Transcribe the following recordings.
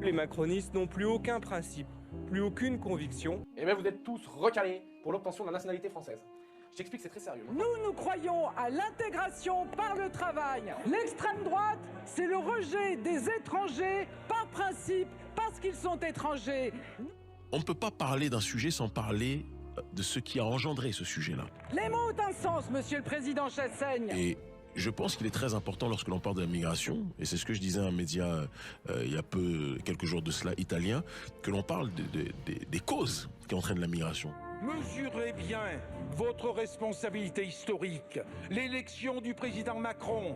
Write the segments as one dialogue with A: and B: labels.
A: Les macronistes n'ont plus aucun principe, plus aucune conviction.
B: Eh bien, vous êtes tous recalés pour l'obtention de la nationalité française. Je t'explique, c'est très sérieux.
C: Nous croyons à l'intégration par le travail. L'extrême droite, c'est le rejet des étrangers par principe, parce qu'ils sont étrangers.
D: On ne peut pas parler d'un sujet sans parler de ce qui a engendré ce sujet-là.
C: Les mots ont un sens, monsieur le président Chassaigne.
D: Et je pense qu'il est très important lorsque l'on parle de la migration, et c'est ce que je disais à un média il y a quelques jours de cela, italien, que l'on parle des causes qui entraînent la migration.
E: Mesurez bien votre responsabilité historique. L'élection du président Macron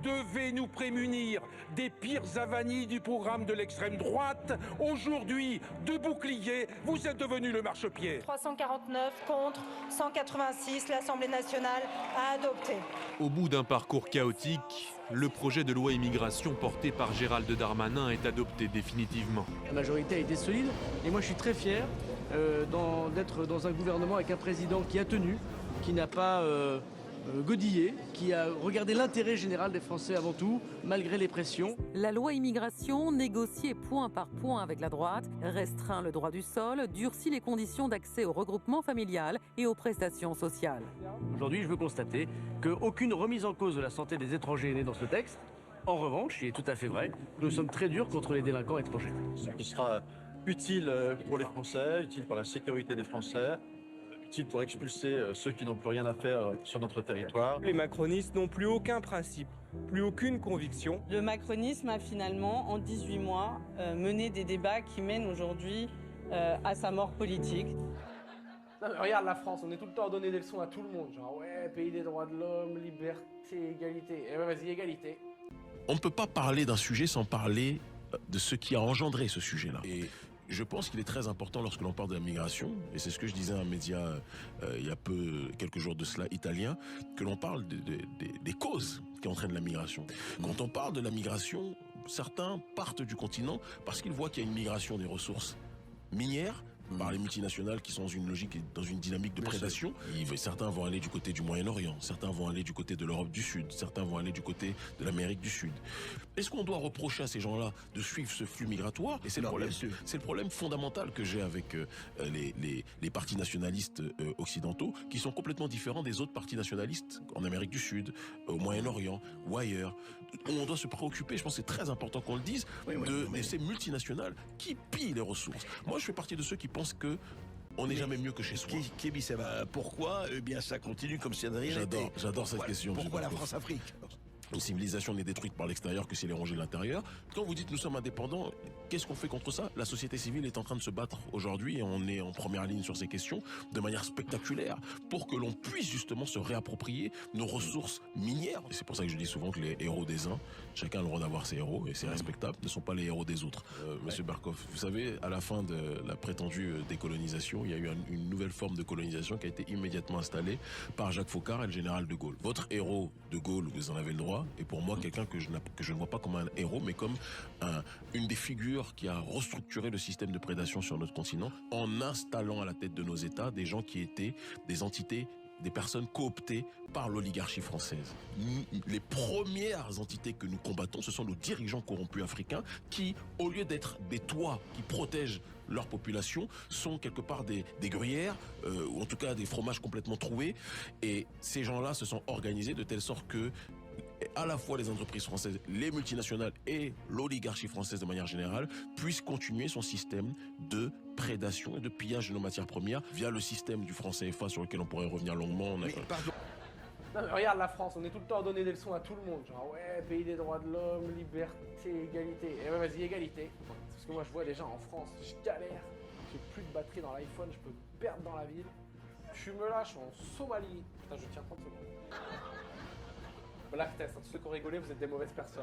E: devait nous prémunir des pires avanies du programme de l'extrême droite. Aujourd'hui, de bouclier, vous êtes devenu le marchepied.
F: 349 contre 186, l'Assemblée nationale a adopté.
G: Au bout d'un parcours chaotique, le projet de loi immigration porté par Gérald Darmanin est adopté définitivement.
H: La majorité a été solide et moi je suis très fier d'être dans un gouvernement avec un président qui a tenu, qui n'a pas godillé, qui a regardé l'intérêt général des Français avant tout, malgré les pressions.
I: La loi immigration, négociée point par point avec la droite, restreint le droit du sol, durcit les conditions d'accès au regroupement familial et aux prestations sociales.
H: Aujourd'hui, je veux constater qu'aucune remise en cause de la santé des étrangers n'est dans ce texte. En revanche, il est tout à fait vrai, nous sommes très durs contre les délinquants étrangers.
J: Ce sera utile pour les Français, utile pour la sécurité des Français, utile pour expulser ceux qui n'ont plus rien à faire sur notre territoire.
A: Les macronistes n'ont plus aucun principe, plus aucune conviction.
K: Le macronisme a finalement, en 18 mois, mené des débats qui mènent aujourd'hui à sa mort politique.
B: Non mais regarde la France, on est tout le temps à donner des leçons à tout le monde. Genre ouais, pays des droits de l'homme, liberté, égalité. Eh ben vas-y, égalité.
D: On ne peut pas parler d'un sujet sans parler de ce qui a engendré ce sujet-là. Et je pense qu'il est très important lorsque l'on parle de la migration, et c'est ce que je disais à un média il y a quelques jours de cela, italien, que l'on parle des causes qui entraînent la migration. Quand on parle de la migration, certains partent du continent parce qu'ils voient qu'il y a une migration des ressources minières, par les multinationales qui sont dans une logique et dans une dynamique de prédation. Certains vont aller du côté du Moyen-Orient, certains vont aller du côté de l'Europe du Sud, certains vont aller du côté de l'Amérique du Sud. Est-ce qu'on doit reprocher à ces gens-là de suivre ce flux migratoire? Et c'est le problème fondamental que j'ai avec les partis nationalistes occidentaux, qui sont complètement différents des autres partis nationalistes en Amérique du Sud, au Moyen-Orient ou ailleurs. On doit se préoccuper, je pense que c'est très important qu'on le dise, de ces multinationales qui pillent les ressources. Moi, je fais partie de ceux qui pensent que on n'est jamais mieux que chez soi.
L: Kébi, ça va. Pourquoi Eh bien, ça continue comme si rien n'était.
D: J'adore cette question.
L: Pourquoi la France-Afrique?
D: Une civilisation n'est détruite par l'extérieur que si elle est rongée de l'intérieur. Quand vous dites nous sommes indépendants, qu'est-ce qu'on fait contre ça? La société civile est en train de se battre aujourd'hui et on est en première ligne sur ces questions de manière spectaculaire pour que l'on puisse justement se réapproprier nos ressources minières. Et c'est pour ça que je dis souvent que les héros des uns, chacun a le droit d'avoir ses héros et c'est respectable, ne sont pas les héros des autres. Monsieur Barkov, vous savez, à la fin de la prétendue décolonisation, il y a eu une nouvelle forme de colonisation qui a été immédiatement installée par Jacques Foccart et le général de Gaulle. Votre héros de Gaulle, vous en avez le droit, et pour moi quelqu'un que je ne vois pas comme un héros mais comme une des figures qui a restructuré le système de prédation sur notre continent en installant à la tête de nos États des gens qui étaient des entités, des personnes cooptées par l'oligarchie française. Les premières entités que nous combattons, ce sont nos dirigeants corrompus africains qui, au lieu d'être des toits qui protègent leur population, sont quelque part des gruyères, ou en tout cas des fromages complètement troués. Et ces gens-là se sont organisés de telle sorte que à la fois les entreprises françaises, les multinationales et l'oligarchie française de manière générale puissent continuer son système de prédation et de pillage de nos matières premières via le système du franc CFA sur lequel on pourrait revenir longuement.
B: Non mais regarde la France, on est tout le temps à donner des leçons à tout le monde. Genre ouais, pays des droits de l'homme, liberté, égalité. Eh ben vas-y, égalité. Parce que moi je vois déjà en France, je galère. J'ai plus de batterie dans l'iPhone, je peux perdre dans la ville. Tu me lâches en Somalie. Putain, je tiens 30 secondes. Black test, tous ceux qui ont rigolé, vous êtes des mauvaises personnes.